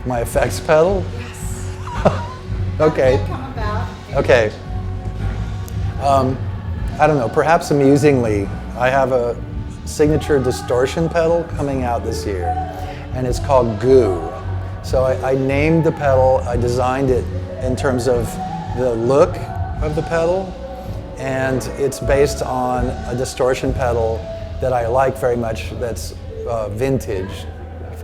My effects pedal? Yes. Okay. How did that come about? Okay. I don't know, perhaps amusingly, I have a signature distortion pedal coming out this year, and it's called Goo. So I named the pedal, I designed it in terms of the look of the pedal, and it's based on a distortion pedal that I like very much that's vintage,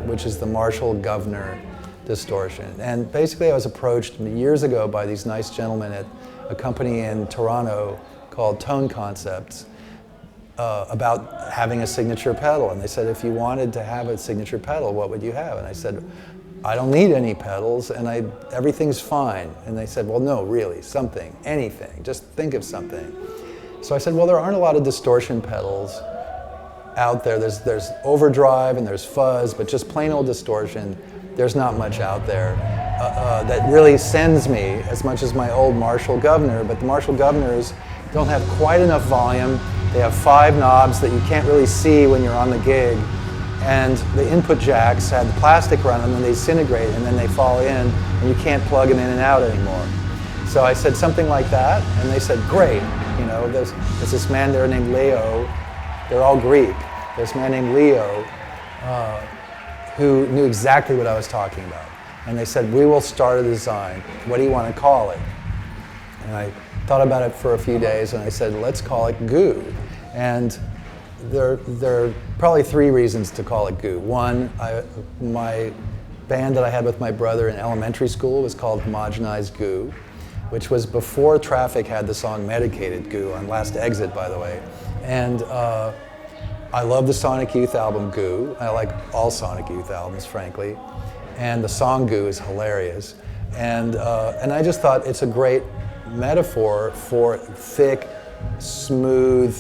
which is the Marshall Governor distortion. And basically I was approached years ago by these nice gentlemen at a company in Toronto called Tone Concepts about having a signature pedal. And they said, if you wanted to have a signature pedal, what would you have? And I said, I don't need any pedals, and everything's fine. And they said, well, no, really, something, anything, just think of something. So I said, well, there aren't a lot of distortion pedals out there. There's overdrive and there's fuzz, but just plain old distortion, there's not much out there that really sends me as much as my old Marshall Governor. But the Marshall Governors don't have quite enough volume. They have 5 knobs that you can't really see when you're on the gig. And the input jacks had the plastic around them and they disintegrate and then they fall in and you can't plug them in and out anymore. So I said something like that and they said, great. You know, there's this man there named Leo, they're all Greek. There's a man named Leo who knew exactly what I was talking about. And they said, we will start a design. What do you want to call it? And I thought about it for a few days and I said, let's call it Goo. And there are probably 3 reasons to call it Goo. One, my band that I had with my brother in elementary school was called Homogenized Goo, which was before Traffic had the song Medicated Goo on Last Exit, by the way. And I love the Sonic Youth album Goo. I like all Sonic Youth albums, frankly. And the song Goo is hilarious. And I just thought it's a great metaphor for thick, smooth,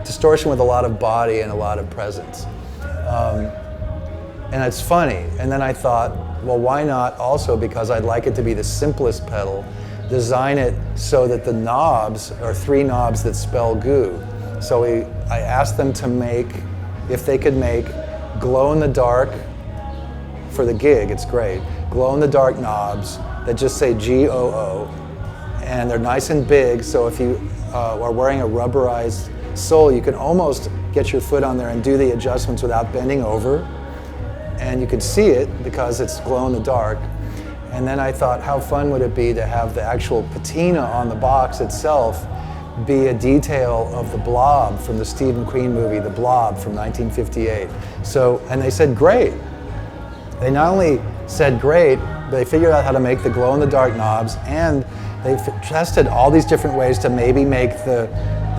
distortion with a lot of body and a lot of presence. And it's funny. And then I thought, well, why not also, because I'd like it to be the simplest pedal, design it so that the knobs are 3 knobs that spell Goo. So I asked them to make, if they could make glow-in-the-dark, for the gig, it's great, glow-in-the-dark knobs that just say G-O-O. And they're nice and big, so if you are wearing a rubberized sole, you can almost get your foot on there and do the adjustments without bending over. And you could see it because it's glow in the dark. And then I thought, how fun would it be to have the actual patina on the box itself be a detail of the Blob from the Steve McQueen movie, The Blob from 1958. So, and they said, great. They not only said great, but they figured out how to make the glow in the dark knobs, and they tested all these different ways to maybe make the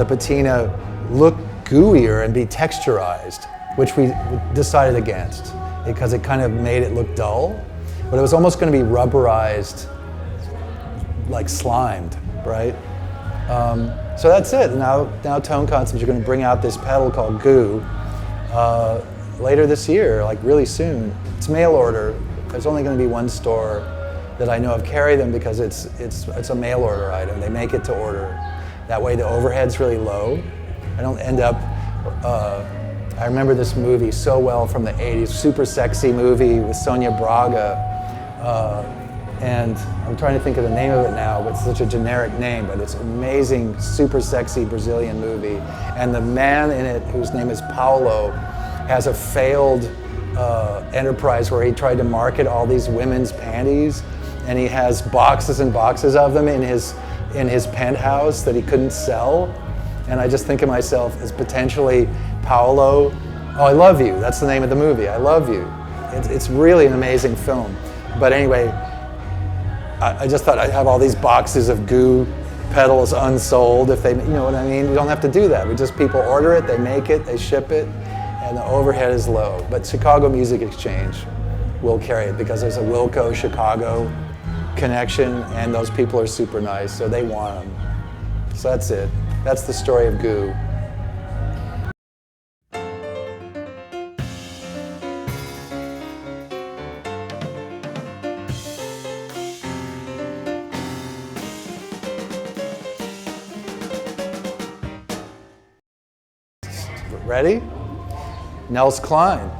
patina look gooier and be texturized, which we decided against because it kind of made it look dull. But it was almost going to be rubberized, like slimed, right? So that's it. Now Tone Concepts are going to bring out this pedal called Goo later this year, like really soon. It's mail order. There's only going to be 1 store that I know of carry them because it's a mail order item. They make it to order. That way the overhead's really low. I don't end up, I remember this movie so well from the 80s, super sexy movie with Sonia Braga. And I'm trying to think of the name of it now, but it's such a generic name, but it's an amazing, super sexy Brazilian movie. And the man in it, whose name is Paulo, has a failed enterprise where he tried to market all these women's panties, and he has boxes and boxes of them in his penthouse that he couldn't sell. And I just think of myself as potentially Paulo. Oh, I Love You, that's the name of the movie, I Love You. It's really an amazing film. But anyway, I just thought I'd have all these boxes of Goo pedals unsold if they, you know what I mean? We don't have to do that. People order it, they make it, they ship it, and the overhead is low. But Chicago Music Exchange will carry it because there's a Wilco Chicago connection, and those people are super nice, so they want them. So that's it. That's the story of Goo. Ready? Nels Cline.